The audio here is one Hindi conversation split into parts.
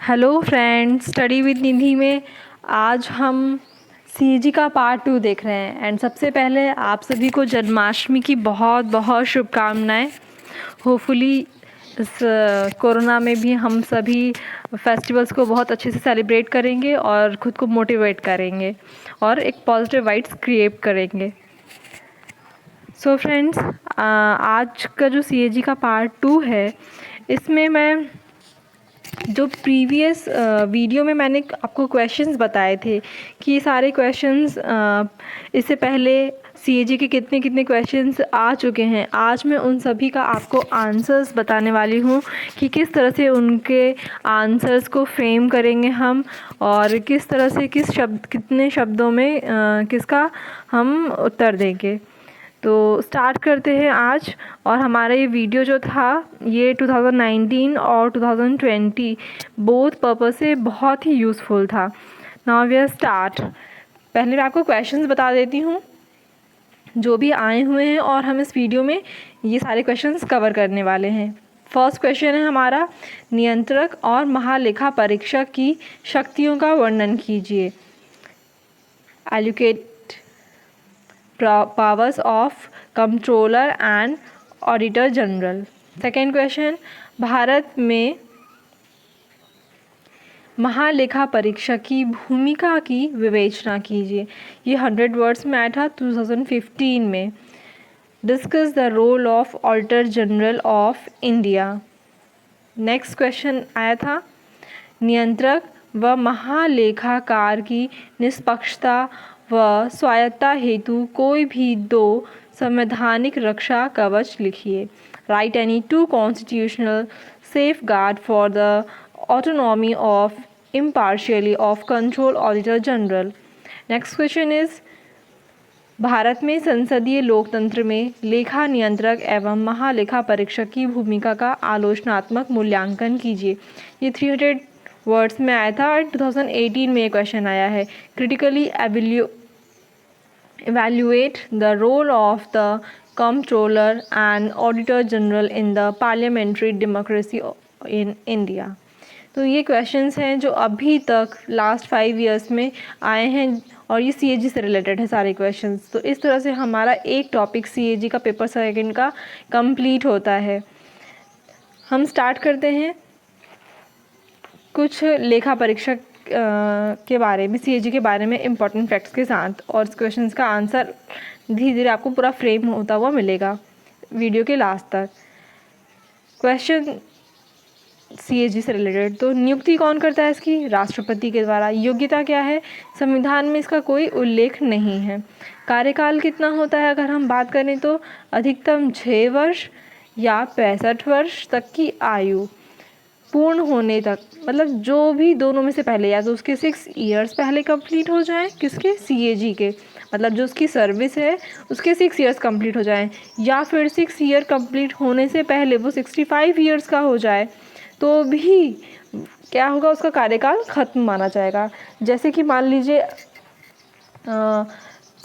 हेलो फ्रेंड्स, स्टडी विद निधि में आज हम सीजी का पार्ट 2 देख रहे हैं। एंड सबसे पहले आप सभी को जन्माष्टमी की बहुत बहुत शुभकामनाएं। होपफुली इस कोरोना में भी हम सभी फेस्टिवल्स को बहुत अच्छे से सेलिब्रेट करेंगे और ख़ुद को मोटिवेट करेंगे और एक पॉजिटिव वाइब्स क्रिएट करेंगे। सो फ्रेंड्स, आज का जो सीएजी का पार्ट 2 है, इसमें मैं जो प्रीवियस वीडियो में मैंने आपको क्वेश्चंस बताए थे कि ये सारे क्वेश्चंस इससे पहले सीएजी के कितने कितने क्वेश्चंस आ चुके हैं। आज मैं उन सभी का आपको आंसर्स बताने वाली हूँ कि किस तरह से उनके आंसर्स को फ्रेम करेंगे हम और किस तरह से कितने शब्दों में किसका हम उत्तर देंगे। तो स्टार्ट करते हैं आज। और हमारा ये वीडियो जो था ये 2019 और 2020 बोथ पर्पस से बहुत ही यूज़फुल था। Now we are start. पहले मैं आपको क्वेश्चंस बता देती हूँ जो भी आए हुए हैं और हम इस वीडियो में ये सारे क्वेश्चंस कवर करने वाले हैं। फर्स्ट क्वेश्चन है हमारा, नियंत्रक और महालेखा परीक्षक की शक्तियों का वर्णन कीजिए। Allocate powers of comptroller and auditor general। Second question, Bharat में महालेखा परीक्षक की भूमिका की विवेचना कीजिए। ये 100 वर्ड्स में आया था 2015 में। Discuss the role of auditor general of India. Next question आया था, नियंत्रक व महालेखाकार की निष्पक्षता व स्वायत्ता हेतु कोई भी दो संवैधानिक रक्षा कवच लिखिए। Right any two constitutional safe guard for the autonomy of impartially of control auditor general. Next question is, Bharat में संसदीय लोकतंत्र में लेखा नियंत्रक एवं महालेखा परीक्षक की भूमिका का आलोचनात्मक मूल्यांकन कीजिए। ये 300 वर्ड्स में आया था और 2018 में ये क्वेश्चन आया है। Critically evaluate the role of the comptroller and auditor general in the parliamentary democracy in India। तो ये क्वेश्चंस हैं जो अभी तक लास्ट 5 इयर्स में आए हैं और ये सीएजी से रिलेटेड है सारे क्वेश्चंस। तो इस तरह से हमारा एक टॉपिक सीएजी का पेपर सेकंड का कंप्लीट होता है। हम स्टार्ट करते हैं कुछ लेखा परीक्षक के बारे में, सीएजी के बारे में इम्पॉर्टेंट फैक्ट्स के साथ, और इस क्वेश्चंस का आंसर धीरे धीरे आपको पूरा फ्रेम होता हुआ मिलेगा वीडियो के लास्ट तक। क्वेश्चन सीएजी से रिलेटेड, तो नियुक्ति कौन करता है इसकी? राष्ट्रपति के द्वारा। योग्यता क्या है? संविधान में इसका कोई उल्लेख नहीं है। कार्यकाल कितना होता है अगर हम बात करें तो अधिकतम 6 वर्ष या 65 वर्ष तक की आयु पूर्ण होने तक, मतलब जो भी दोनों में से पहले, या तो उसके 6 इयर्स पहले कंप्लीट हो जाएं, किसके? सीएजी के, मतलब जो उसकी सर्विस है उसके 6 इयर्स कंप्लीट हो जाएं, या फिर 6 ईयर कंप्लीट होने से पहले वो 65 इयर्स का हो जाए तो भी क्या होगा, उसका कार्यकाल ख़त्म माना जाएगा। जैसे कि मान लीजिए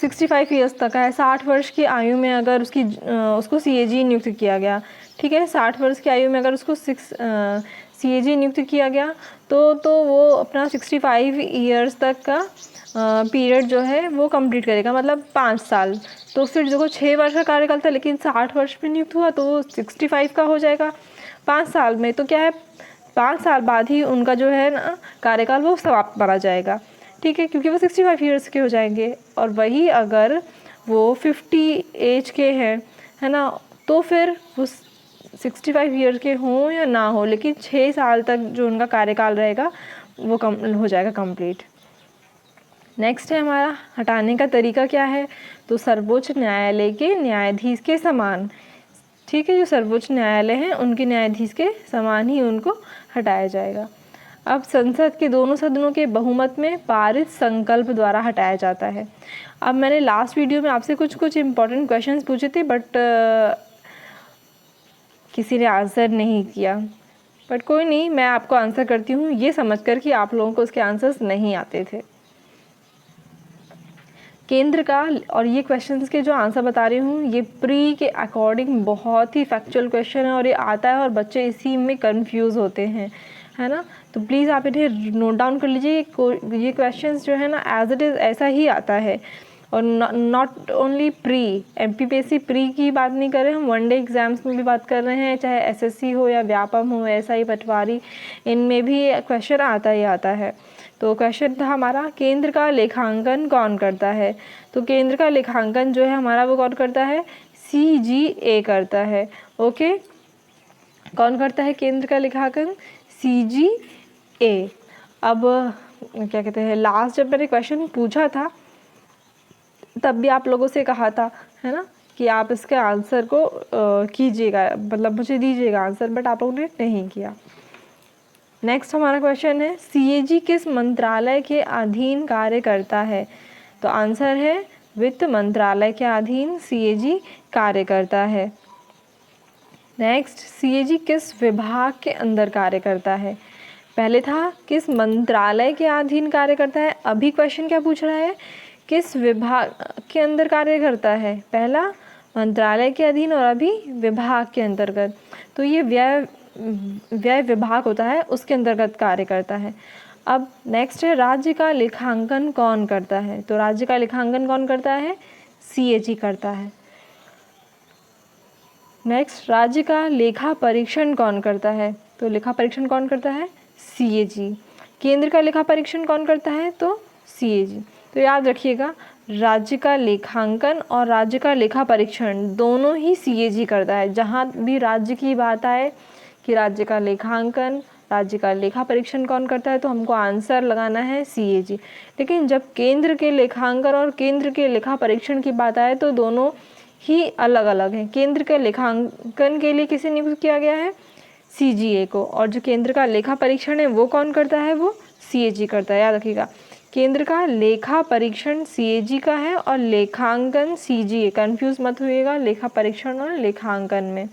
65 इयर्स तक है, 60 वर्ष की आयु में अगर उसको सीएजी नियुक्त किया गया, ठीक है, 60 वर्ष की आयु में अगर उसको सीएजी नियुक्त किया गया तो वो अपना 65 इयर्स तक का पीरियड जो है वो कंप्लीट करेगा, मतलब 5 साल। तो फिर जो 6 वर्ष का कार्यकाल था लेकिन 60 वर्ष में नियुक्त हुआ तो वो 65 का हो जाएगा 5 साल में। तो क्या है, 5 साल बाद ही उनका जो है ना कार्यकाल वो समाप्त माना जाएगा, ठीक है, क्योंकि वो 65 इयर्स के हो जाएंगे। और वही अगर वो 50 एज के हैं, है ना, तो फिर वो 65 ईयर के हों या ना हो, लेकिन 6 साल तक जो उनका कार्यकाल रहेगा वो हो जाएगा कंप्लीट। नेक्स्ट है हमारा, हटाने का तरीका क्या है? तो सर्वोच्च न्यायालय के न्यायाधीश के समान, ठीक है, जो सर्वोच्च न्यायालय हैं उनके न्यायाधीश के समान ही उनको हटाया जाएगा। अब संसद के दोनों सदनों के बहुमत में पारित संकल्प द्वारा हटाया जाता है। अब मैंने लास्ट वीडियो में आपसे कुछ इम्पोर्टेंट क्वेश्चंस पूछे थे, बट किसी ने आंसर नहीं किया, बट कोई नहीं, मैं आपको आंसर करती हूँ ये समझकर कि आप लोगों को उसके आंसर्स नहीं आते थे। केंद्र का, और ये क्वेश्चंस के जो आंसर बता रही हूँ ये प्री के अकॉर्डिंग बहुत ही फैक्चुअल क्वेश्चन है और ये आता है और बच्चे इसी में कंफ्यूज होते हैं, है ना। तो प्लीज़ आप इन्हें नोट डाउन कर लीजिए। ये क्वेश्चंस जो है ना एज इट इज़ ऐसा ही आता है। और not only pre, MPPSC pre की बात नहीं कर रहे हम, वनडे एग्जाम्स में भी बात कर रहे हैं, चाहे एसएससी हो या व्यापम हो, एसआई पटवारी, इनमें भी क्वेश्चन आता ही आता है। तो क्वेश्चन था हमारा, केंद्र का लेखांकन कौन करता है। तो केंद्र का लेखांकन जो है हमारा वो कौन करता है, सीजीए करता है। ओके, कौन करता है केंद्र का लेखांकन, सीजीए। अब क्या कहते हैं, लास्ट जब मैंने क्वेश्चन पूछा था तब भी आप लोगों से कहा था, है ना, कि आप इसके आंसर को कीजिएगा, मतलब मुझे दीजिएगा आंसर, बट आप लोगों ने नहीं किया। नेक्स्ट हमारा क्वेश्चन है, सीएजी किस मंत्रालय के अधीन कार्य करता है। तो आंसर है वित्त मंत्रालय के अधीन सीएजी कार्य करता है। नेक्स्ट, सीएजी किस विभाग के अंदर कार्य करता है। पहले था किस मंत्रालय के अधीन कार्य करता है, अभी क्वेश्चन क्या पूछ रहा है, किस विभाग के अंदर कार्य करता है। पहला मंत्रालय के अधीन और अभी विभाग के अंतर्गत। तो ये व्यय विभाग होता है, उसके अंतर्गत कार्य करता है। अब नेक्स्ट है, राज्य का लेखांकन कौन करता है। तो राज्य का लेखांकन कौन करता है, सीएजी करता है। नेक्स्ट, राज्य का लेखा परीक्षण कौन करता है। तो लेखा परीक्षण कौन करता है, सीएजी। केंद्र का लेखा परीक्षण कौन करता है, तो सीएजी। तो याद रखिएगा, राज्य का लेखांकन और राज्य का लेखा परीक्षण दोनों ही सीएजी करता है। जहाँ भी राज्य की बात आए कि राज्य का लेखांकन, राज्य का लेखा परीक्षण कौन करता है, तो हमको आंसर लगाना है सीएजी। लेकिन जब केंद्र के लेखांकन और केंद्र के लेखा परीक्षण की बात आए तो दोनों ही अलग अलग हैं। केंद्र के लेखांकन के लिए किसे नियुक्त किया गया है, सीजीए को, और जो केंद्र का लेखा परीक्षण है वो कौन करता है, वो सीएजी करता है। याद रखिएगा, केंद्र का लेखा परीक्षण सीएजी का है और लेखांकन सीजीए, कंफ्यूज मत होइएगा लेखा परीक्षण और लेखांकन में।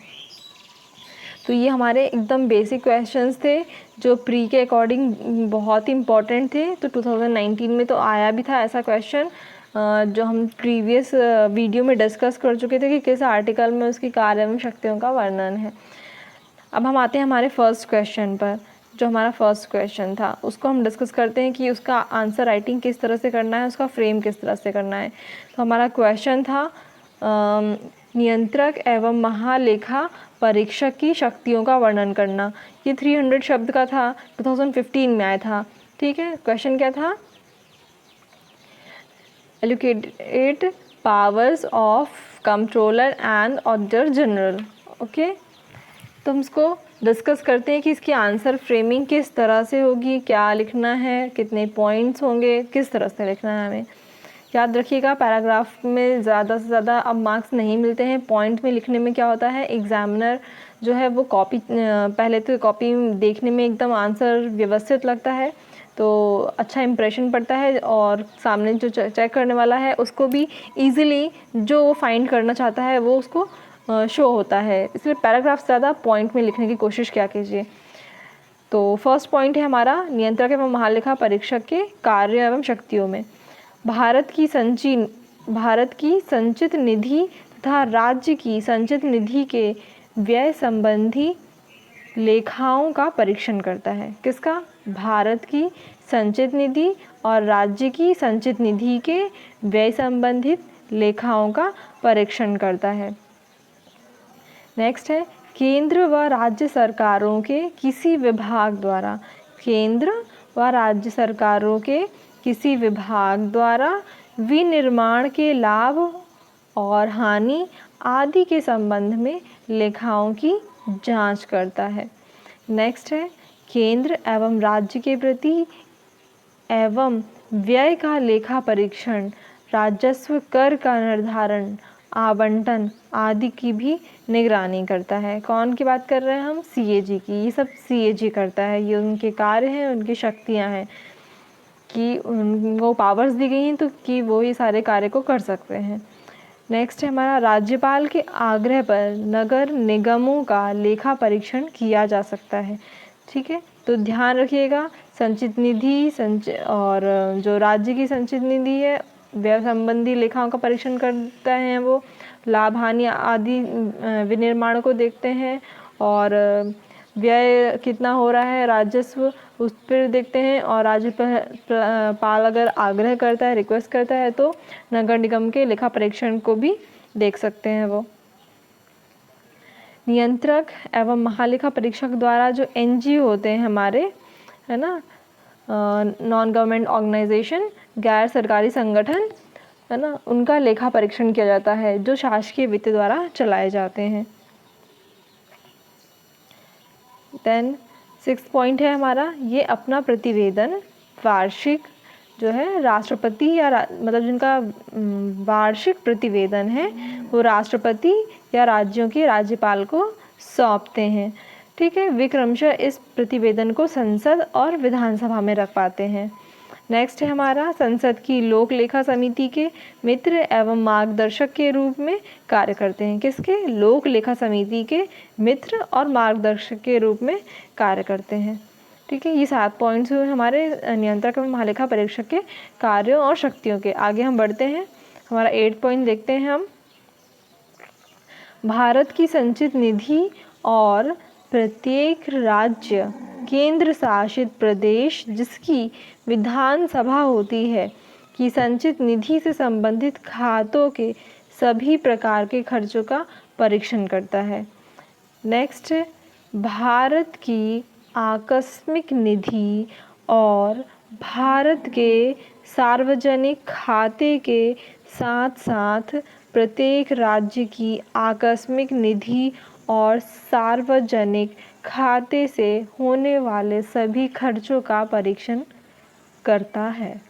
तो ये हमारे एकदम बेसिक क्वेश्चंस थे जो प्री के अकॉर्डिंग बहुत ही इम्पॉर्टेंट थे। तो 2019 में तो आया भी था ऐसा क्वेश्चन, जो हम प्रीवियस वीडियो में डिस्कस कर चुके थे कि किस आर्टिकल में उसकी कार्य एवं शक्तियों का वर्णन है। अब हम आते हैं हमारे फर्स्ट क्वेश्चन पर। जो हमारा फर्स्ट क्वेश्चन था उसको हम डिस्कस करते हैं कि उसका आंसर राइटिंग किस तरह से करना है, उसका फ्रेम किस तरह से करना है। तो हमारा क्वेश्चन था नियंत्रक एवं महालेखा परीक्षक की शक्तियों का वर्णन करना। ये 300 शब्द का था, 2015 में आया था। ठीक है, क्वेश्चन क्या था, allocated powers of controller and auditor general. Okay, तो हम इसको डिस्कस करते हैं कि इसकी आंसर फ्रेमिंग किस तरह से होगी, क्या लिखना है, कितने पॉइंट्स होंगे, किस तरह से लिखना है हमें। याद रखिएगा, पैराग्राफ में ज़्यादा से ज़्यादा अब मार्क्स नहीं मिलते हैं। पॉइंट में लिखने में क्या होता है, एग्जामिनर जो है वो कॉपी, पहले तो कॉपी देखने में एकदम आंसर व्यवस्थित लगता है तो अच्छा इंप्रेशन पड़ता है, और सामने जो चेक करने वाला है उसको भी ईजिली जो वो फाइंड करना चाहता है वो उसको शो होता है। इसलिए पैराग्राफ ज़्यादा पॉइंट में लिखने की कोशिश क्या कीजिए। तो फर्स्ट पॉइंट है हमारा, नियंत्रक एवं महालेखा परीक्षक के कार्य एवं शक्तियों में भारत की संचित निधि तथा राज्य की संचित निधि के व्यय संबंधी लेखाओं का परीक्षण करता है। किसका, भारत की संचित निधि और राज्य की संचित निधि के व्यय संबंधित लेखाओं का परीक्षण करता है। नेक्स्ट है, केंद्र व राज्य सरकारों के किसी विभाग द्वारा, केंद्र व राज्य सरकारों के किसी विभाग द्वारा विनिर्माण के लाभ और हानि आदि के संबंध में लेखाओं की जांच करता है। नेक्स्ट है, केंद्र एवं राज्य के प्रति एवं व्यय का लेखा परीक्षण, राजस्व कर का निर्धारण, आवंटन आदि की भी निगरानी करता है। कौन की बात कर रहे हैं हम, सीएजी की। ये सब सीएजी करता है, ये उनके कार्य हैं, उनकी शक्तियां हैं कि उनको पावर्स दी गई हैं तो कि वो ये सारे कार्य को कर सकते हैं। नेक्स्ट है हमारा, राज्यपाल के आग्रह पर नगर निगमों का लेखा परीक्षण किया जा सकता है। ठीक है, तो ध्यान रखिएगा, संचित निधि और जो राज्य की संचित निधि है व्यय संबंधी लेखाओं का परीक्षण करते हैं, वो लाभ हानि आदि विनिर्माण को देखते हैं, और व्यय कितना हो रहा है राजस्व उस पर देखते हैं, और राज्यपाल अगर आग्रह करता है, रिक्वेस्ट करता है, तो नगर निगम के लेखा परीक्षण को भी देख सकते हैं वो। नियंत्रक एवं महालेखा परीक्षक द्वारा जो एनजीओ होते हैं हमारे, है ना, नॉन गवर्नमेंट ऑर्गेनाइजेशन, गैर सरकारी संगठन, है ना, उनका लेखा परीक्षण किया जाता है जो शासकीय वित्त द्वारा चलाए जाते हैं। देन 6 पॉइंट है हमारा, ये अपना प्रतिवेदन वार्षिक जो है राष्ट्रपति या मतलब जिनका वार्षिक प्रतिवेदन है वो राष्ट्रपति या राज्यों के राज्यपाल को सौंपते हैं। ठीक है, वे क्रमशः इस प्रतिवेदन को संसद और विधानसभा में रख पाते हैं। नेक्स्ट है हमारा, संसद की लोक लेखा समिति के मित्र एवं मार्गदर्शक के रूप में कार्य करते हैं। किसके? लोक लेखा समिति के मित्र और मार्गदर्शक के रूप में कार्य करते हैं। ठीक है, ये 7 पॉइंट्स हुए हमारे नियंत्रक एवं महालेखा परीक्षक के कार्यों और शक्तियों के। आगे हम बढ़ते हैं, हमारा 8 पॉइंट देखते हैं हम। भारत की संचित निधि और प्रत्येक राज्य केंद्र शासित प्रदेश जिसकी विधानसभा होती है कि संचित निधि से संबंधित खातों के सभी प्रकार के खर्चों का परीक्षण करता है। नेक्स्ट, भारत की आकस्मिक निधि और भारत के सार्वजनिक खाते के साथ साथ प्रत्येक राज्य की आकस्मिक निधि और सार्वजनिक खाते से होने वाले सभी खर्चों का परीक्षण करता है।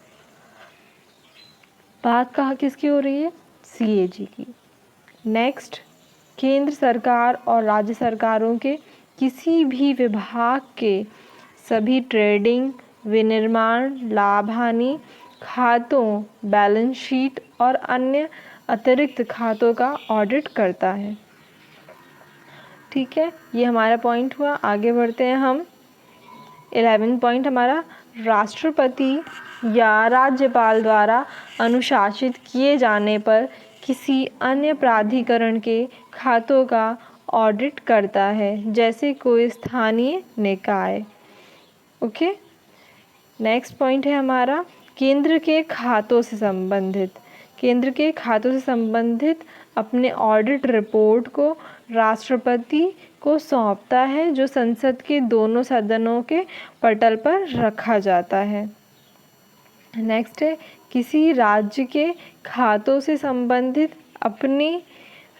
बात कहाँ किसकी हो रही है? सीएजी की। नेक्स्ट, केंद्र सरकार और राज्य सरकारों के किसी भी विभाग के सभी ट्रेडिंग, विनिर्माण, लाभ हानि खातों, बैलेंस शीट और अन्य अतिरिक्त खातों का ऑडिट करता है। ठीक है, ये हमारा पॉइंट हुआ। आगे बढ़ते हैं हम। 11 पॉइंट हमारा, राष्ट्रपति या राज्यपाल द्वारा अनुशासित किए जाने पर किसी अन्य प्राधिकरण के खातों का ऑडिट करता है, जैसे कोई स्थानीय निकाय। ओके, नेक्स्ट पॉइंट है हमारा, केंद्र के खातों से संबंधित। केंद्र के खातों से संबंधित अपने ऑडिट रिपोर्ट को राष्ट्रपति को सौंपता है, जो संसद के दोनों सदनों के पटल पर रखा जाता है। नेक्स्ट है, किसी राज्य के खातों से संबंधित अपनी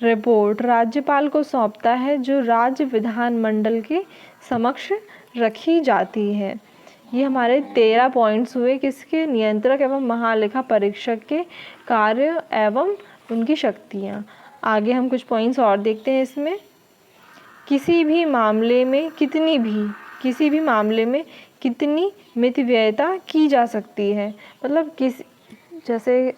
रिपोर्ट राज्यपाल को सौंपता है, जो राज्य विधानमंडल के समक्ष रखी जाती है। ये हमारे 13 पॉइंट्स हुए किसके? नियंत्रक एवं महालेखा परीक्षक के कार्य एवं उनकी शक्तियाँ। आगे हम कुछ पॉइंट्स और देखते हैं इसमें। किसी भी मामले में कितनी मितव्ययता की जा सकती है, मतलब जैसे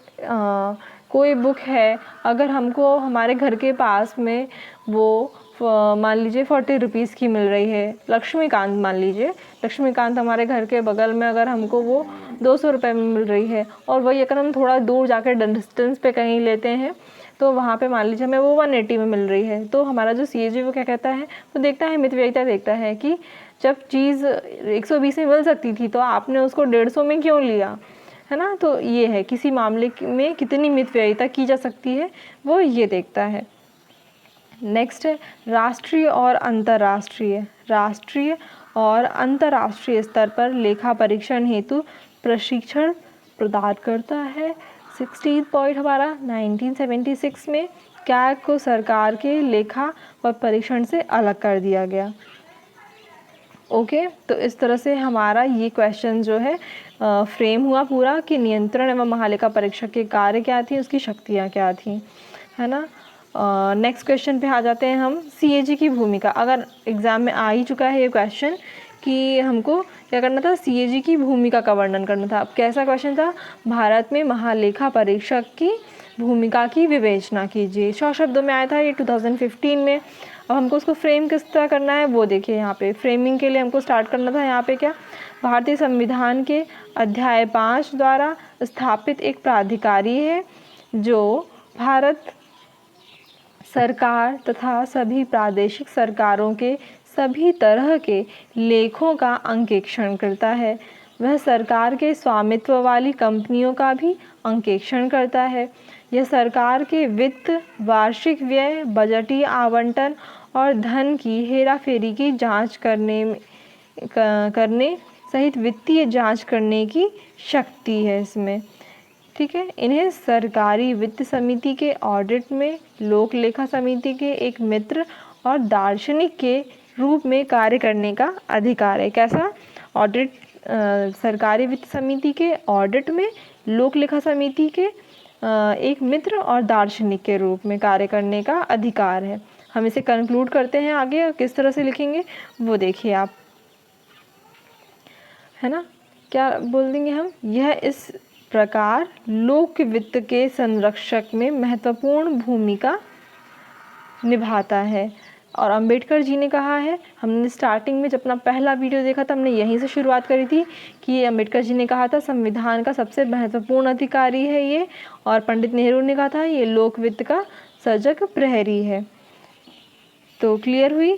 कोई बुक है, अगर हमको हमारे घर के पास में वो मान लीजिए 40 रुपीज़ की मिल रही है, लक्ष्मीकांत मान लीजिए, लक्ष्मीकांत हमारे घर के बगल में अगर हमको वो 200 रुपये में मिल रही है, और वही अगर हम थोड़ा दूर जाकर डिस्टेंस पे कहीं लेते हैं तो वहाँ पे मान लीजिए हमें वो 180 में मिल रही है, तो हमारा जो सीएजी वो क्या कहता है, वो देखता है मितव्ययिता, देखता है कि जब चीज़ 120 में मिल सकती थी तो आपने उसको 150 में क्यों लिया, है ना। तो ये है, किसी मामले में कितनी मितव्ययिता की जा सकती है वो ये देखता है। नेक्स्ट है, राष्ट्रीय और अंतर्राष्ट्रीय स्तर पर लेखा परीक्षण हेतु प्रशिक्षण प्रदान करता है। 16 पॉइंट हमारा, 1976 में कैग को सरकार के लेखा व परीक्षण से अलग कर दिया गया। ओके, तो इस तरह से हमारा ये क्वेश्चन जो है फ्रेम हुआ पूरा कि नियंत्रण एवं महालेखा परीक्षक के कार्य क्या थी, उसकी शक्तियाँ क्या थी, है ना। नेक्स्ट क्वेश्चन पे आ जाते हैं हम। सीएजी की भूमिका, अगर एग्ज़ाम में आ ही चुका है ये क्वेश्चन कि हमको क्या करना था, सीएजी की भूमिका का वर्णन करना था। अब कैसा क्वेश्चन था, भारत में महालेखा परीक्षक की भूमिका की विवेचना कीजिए। 100 शब्दों में आया था ये 2015 में। अब हमको उसको फ्रेम किस तरह करना है वो देखिए। यहाँ पे फ्रेमिंग के लिए हमको स्टार्ट करना था। यहाँ पे क्या, भारतीय संविधान के अध्याय 5 द्वारा स्थापित एक प्राधिकारी है जो भारत सरकार तथा सभी प्रादेशिक सरकारों के सभी तरह के लेखों का अंकेक्षण करता है। वह सरकार के स्वामित्व वाली कंपनियों का भी अंकेक्षण करता है। यह सरकार के वित्त, वार्षिक व्यय, बजटीय आवंटन और धन की हेराफेरी की जांच करने सहित वित्तीय जांच करने की शक्ति है इसमें। ठीक है। इन्हें सरकारी वित्त समिति के ऑडिट में लोक लेखा समिति के एक मित्र और दार्शनिक के रूप में कार्य करने का अधिकार है। कैसा ऑडिट? सरकारी वित्त समिति के ऑडिट में लोक लेखा समिति के एक मित्र और दार्शनिक के रूप में कार्य करने का अधिकार है। हम इसे कंक्लूड करते हैं आगे, और किस तरह से लिखेंगे वो देखिए आप, है ना। क्या बोल देंगे हम? यह इस प्रकार लोक वित्त के संरक्षक में महत्वपूर्ण भूमिका निभाता है। और अंबेडकर जी ने कहा है, हमने स्टार्टिंग में जब अपना पहला वीडियो देखा था हमने यहीं से शुरुआत करी थी कि अंबेडकर जी ने कहा था संविधान का सबसे महत्वपूर्ण अधिकारी है ये, और पंडित नेहरू ने कहा था ये लोक वित्त का सर्जक प्रहरी है। तो क्लियर हुई?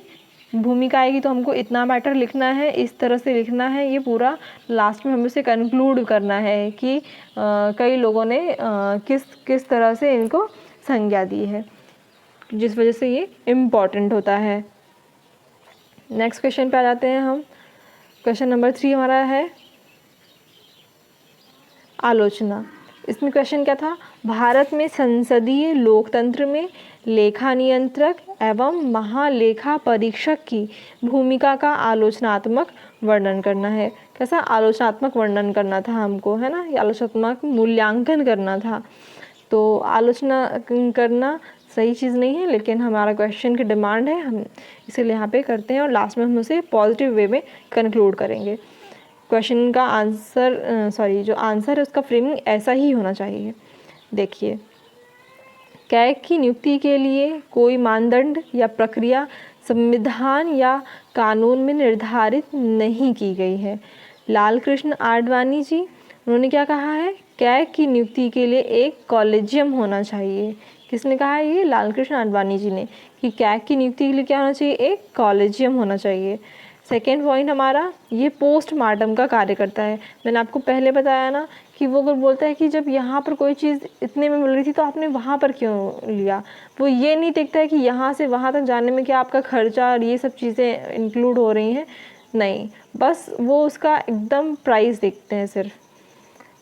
भूमिका आएगी तो हमको इतना मैटर लिखना है, इस तरह से लिखना है, ये पूरा लास्ट में हमें उसे कंक्लूड करना है कि कई लोगों ने किस किस तरह से इनको संज्ञा दी है, जिस वजह से ये इम्पॉर्टेंट होता है। नेक्स्ट क्वेश्चन पे आ जाते हैं हम। क्वेश्चन नंबर 3 हमारा है आलोचना। इसमें क्वेश्चन क्या था? भारत में संसदीय लोकतंत्र में लेखा नियंत्रक एवं महालेखा परीक्षक की भूमिका का आलोचनात्मक वर्णन करना है। कैसा आलोचनात्मक वर्णन करना था हमको, है ना, ये आलोचनात्मक मूल्यांकन करना था। तो आलोचना करना सही चीज़ नहीं है, लेकिन हमारा क्वेश्चन की डिमांड है, हम इसीलिए यहाँ पे करते हैं, और लास्ट में हम उसे पॉजिटिव वे में कंक्लूड करेंगे। क्वेश्चन का आंसर जो आंसर है उसका फ्रेमिंग ऐसा ही होना चाहिए। देखिए, कैग की नियुक्ति के लिए कोई मानदंड या प्रक्रिया संविधान या कानून में निर्धारित नहीं की गई है। लाल कृष्ण आडवाणी जी, उन्होंने क्या कहा है? कैग की नियुक्ति के लिए एक कॉलेजियम होना चाहिए। किसने कहा है? ये लाल कृष्ण आडवाणी जी ने, कि कैग की नियुक्ति के लिए क्या होना चाहिए? एक कॉलेजियम होना चाहिए। सेकेंड पॉइंट हमारा, ये पोस्टमार्टम का कार्य करता है। मैंने आपको पहले बताया ना कि वो अगर बोलता है कि जब यहाँ पर कोई चीज़ इतने में मिल रही थी तो आपने वहाँ पर क्यों लिया, वो ये नहीं देखता है कि यहाँ से वहाँ तक जाने में क्या आपका खर्चा और ये सब चीज़ें इंक्लूड हो रही हैं, नहीं, बस वो उसका एकदम प्राइस देखते हैं सिर्फ।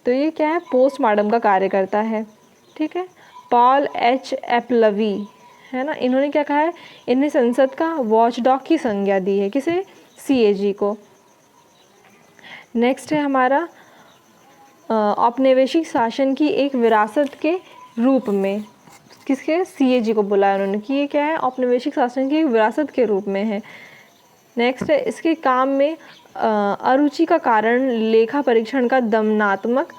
तो ये क्या है? पोस्टमार्टम का कार्य करता है। ठीक है। पॉल एच एपलवी, है ना, इन्होंने क्या कहा है? इन्हें संसद का वॉचडॉग की संज्ञा दी है। किसे? सीएजी को। नेक्स्ट है हमारा औपनिवेशिक शासन की एक विरासत के रूप में। किसके? सीएजी को बोला है उन्होंने कि ये क्या है? औपनिवेशिक शासन की एक विरासत के रूप में है। नेक्स्ट है, इसके काम में अरुचि का कारण लेखा परीक्षण का दमनात्मक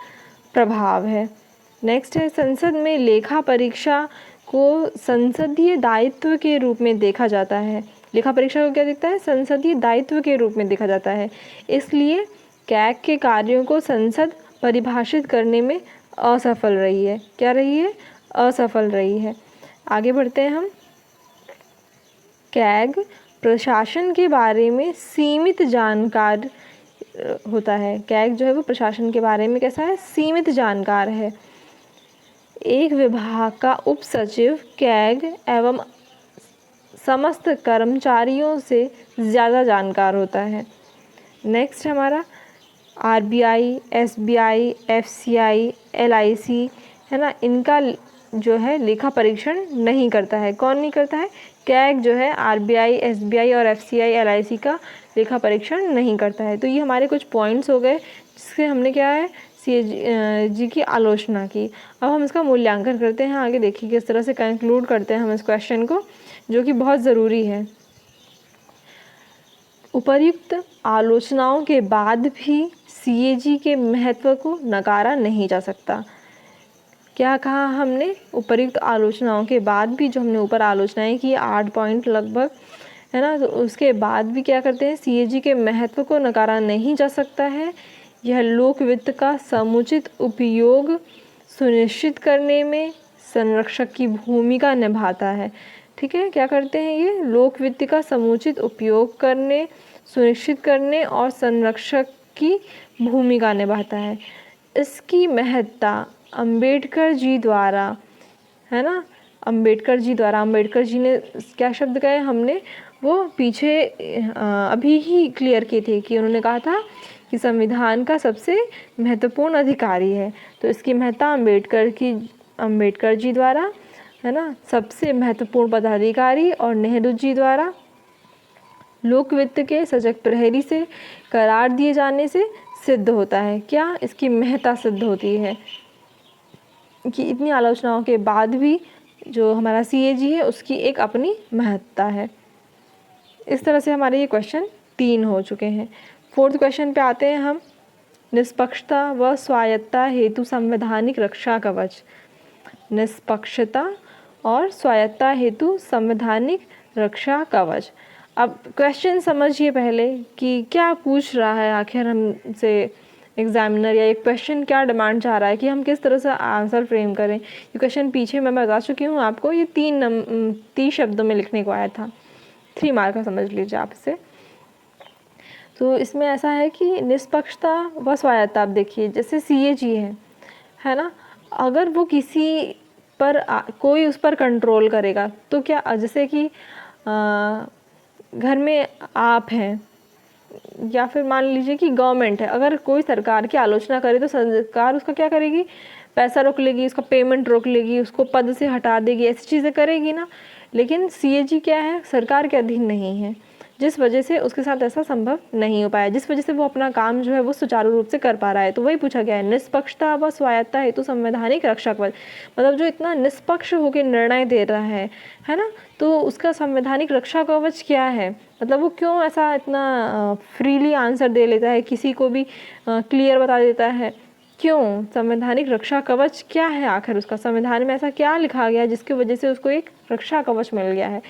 प्रभाव है। नेक्स्ट है, संसद में लेखा परीक्षा को संसदीय दायित्व के रूप में देखा जाता है। लेखा परीक्षा को क्या दिखता है? संसदीय दायित्व के रूप में देखा जाता है। इसलिए कैग के कार्यों को संसद परिभाषित करने में असफल रही है। क्या रही है? असफल रही है। आगे बढ़ते हैं हम। कैग प्रशासन के बारे में सीमित जानकार होता है। कैग जो है वो प्रशासन के बारे में कैसा है? सीमित जानकार है। एक विभाग का उप सचिव कैग एवं समस्त कर्मचारियों से ज़्यादा जानकार होता है। नेक्स्ट हमारा आरबीआई, एसबीआई, एफसीआई, एलआईसी, है ना, इनका जो है लेखा परीक्षण नहीं करता है। कौन नहीं करता है? कैग जो है आरबीआई, एसबीआई और एफसीआई, एलआईसी का लेखा परीक्षण नहीं करता है। तो ये हमारे कुछ पॉइंट्स हो गए जिससे हमने क्या है? सीएजी की आलोचना की। अब हम इसका मूल्यांकन करते हैं। आगे देखिए किस तरह से कंक्लूड करते हैं हम इस क्वेश्चन को, जो कि बहुत ज़रूरी है। उपर्युक्त आलोचनाओं के बाद भी सीएजी के महत्व को नकारा नहीं जा सकता। क्या कहा हमने, उपयुक्त आलोचनाओं के बाद भी, जो हमने ऊपर आलोचनाएं की 8 पॉइंट लगभग, है ना, तो उसके बाद भी क्या करते हैं, सीएजी के महत्व को नकारा नहीं जा सकता है। यह लोक वित्त का समुचित उपयोग सुनिश्चित करने में संरक्षक की भूमिका निभाता है। ठीक है, क्या करते हैं ये, लोक वित्त का समुचित उपयोग करने, सुनिश्चित करने और संरक्षक की भूमिका निभाता है। इसकी महत्ता अंबेडकर जी द्वारा, है ना, अंबेडकर जी ने क्या शब्द कहे हमने, वो पीछे अभी ही क्लियर किए थे कि उन्होंने कहा था कि संविधान का सबसे महत्वपूर्ण अधिकारी है। तो इसकी महत्ता अंबेडकर जी द्वारा, है ना, सबसे महत्वपूर्ण पदाधिकारी और नेहरू जी द्वारा लोक वित्त के सजग प्रहरी से करार दिए जाने से सिद्ध होता है। क्या, इसकी महत्ता सिद्ध होती है कि इतनी आलोचनाओं के बाद भी जो हमारा सीएजी है उसकी एक अपनी महत्ता है। इस तरह से हमारे ये क्वेश्चन 3 हो चुके हैं। 4th क्वेश्चन पे आते हैं हम, निष्पक्षता व स्वायत्तता हेतु संवैधानिक रक्षा कवच। निष्पक्षता और स्वायत्तता हेतु संवैधानिक रक्षा कवच। अब क्वेश्चन समझिए पहले कि क्या पूछ रहा है आखिर हमसे एग्जामिनर, या एक क्वेश्चन क्या डिमांड चाह रहा है कि हम किस तरह से आंसर फ्रेम करें। ये क्वेश्चन पीछे मैं बता चुकी हूँ आपको, ये 3 शब्दों में लिखने को आया था, 3 मार्क का समझ लीजिए आप इसे। तो इसमें ऐसा है कि निष्पक्षता व स्वायत्तता, आप देखिए जैसे सीएजी है ना, अगर वो किसी पर कोई उस पर कंट्रोल करेगा तो क्या, जैसे कि घर में आप हैं या फिर मान लीजिए कि गवर्नमेंट है, अगर कोई सरकार की आलोचना करे तो सरकार उसका क्या करेगी, पैसा रोक लेगी, उसका पेमेंट रोक लेगी, उसको पद से हटा देगी, ऐसी चीज़ें करेगी ना। लेकिन सीएजी क्या है, सरकार के अधीन नहीं है, जिस वजह से उसके साथ ऐसा संभव नहीं हो पाया, जिस वजह से वो अपना काम जो है वो सुचारू रूप से कर पा रहा है। तो वही पूछा गया है, निष्पक्षता व स्वायत्तता हेतु संवैधानिक रक्षा कवच, मतलब जो इतना निष्पक्ष होकर निर्णय दे रहा है ना, तो उसका संवैधानिक रक्षा कवच क्या है, मतलब वो क्यों ऐसा इतना फ्रीली आंसर दे लेता है, किसी को भी क्लियर बता देता है, क्यों, संवैधानिक रक्षा कवच क्या है आखिर, उसका संविधान में ऐसा क्या लिखा गया है जिसकी वजह से उसको एक रक्षा कवच मिल गया है।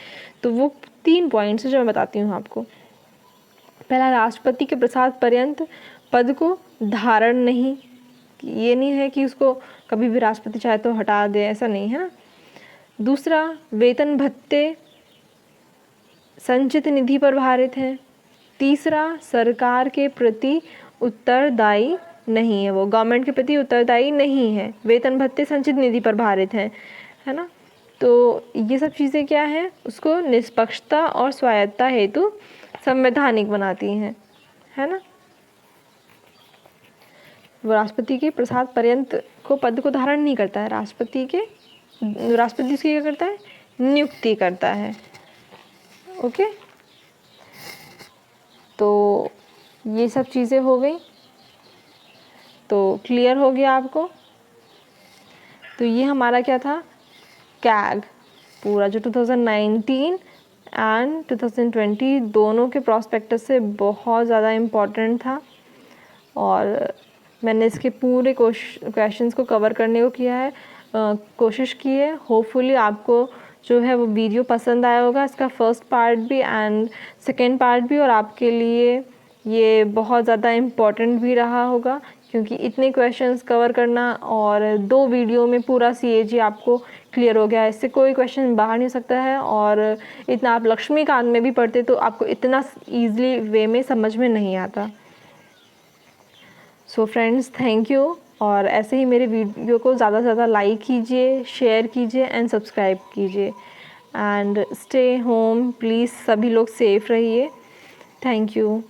तो वो 3 पॉइंट्स जो मैं बताती हूँ आपको। पहला, राष्ट्रपति के प्रसाद पर्यंत पद को धारण नहीं, ये नहीं है कि उसको कभी भी राष्ट्रपति चाहे तो हटा दे, ऐसा नहीं है ना। दूसरा, वेतन भत्ते संचित निधि पर भारित हैं। तीसरा, सरकार के प्रति उत्तरदायी नहीं है, वो गवर्नमेंट के प्रति उत्तरदायी नहीं है, वेतन भत्ते संचित निधि पर भारित हैं, है ना। तो ये सब चीज़ें क्या हैं, उसको निष्पक्षता और स्वायत्तता हेतु संवैधानिक बनाती हैं, है ना। वो राष्ट्रपति के प्रसाद पर्यंत को पद को धारण नहीं करता है, राष्ट्रपति उसकी क्या करता है, नियुक्ति करता है। ओके, तो ये सब चीज़ें हो गई, तो क्लियर हो गया आपको। तो ये हमारा क्या था, कैग पूरा जो 2019 एंड 2020 दोनों के प्रॉस्पेक्टस से बहुत ज़्यादा इम्पॉर्टेंट था, और मैंने इसके पूरे क्वेश्चंस को कवर करने को किया है, कोशिश की है। होपफुली आपको जो है वो वीडियो पसंद आया होगा, इसका फर्स्ट पार्ट भी एंड सेकेंड पार्ट भी, और आपके लिए ये बहुत ज़्यादा इम्पॉर्टेंट भी रहा होगा, क्योंकि इतने क्वेश्चंस कवर करना और 2 वीडियो में पूरा सीएजी आपको क्लियर हो गया। इससे कोई क्वेश्चन बाहर नहीं सकता है, और इतना आप लक्ष्मीकांत में भी पढ़ते तो आपको इतना ईजिली वे में समझ में नहीं आता। सो फ्रेंड्स, थैंक यू, और ऐसे ही मेरे वीडियो को ज़्यादा से ज़्यादा लाइक कीजिए, शेयर कीजिए एंड सब्सक्राइब कीजिए, एंड स्टे होम प्लीज़, सभी लोग सेफ रहिए। Thank you.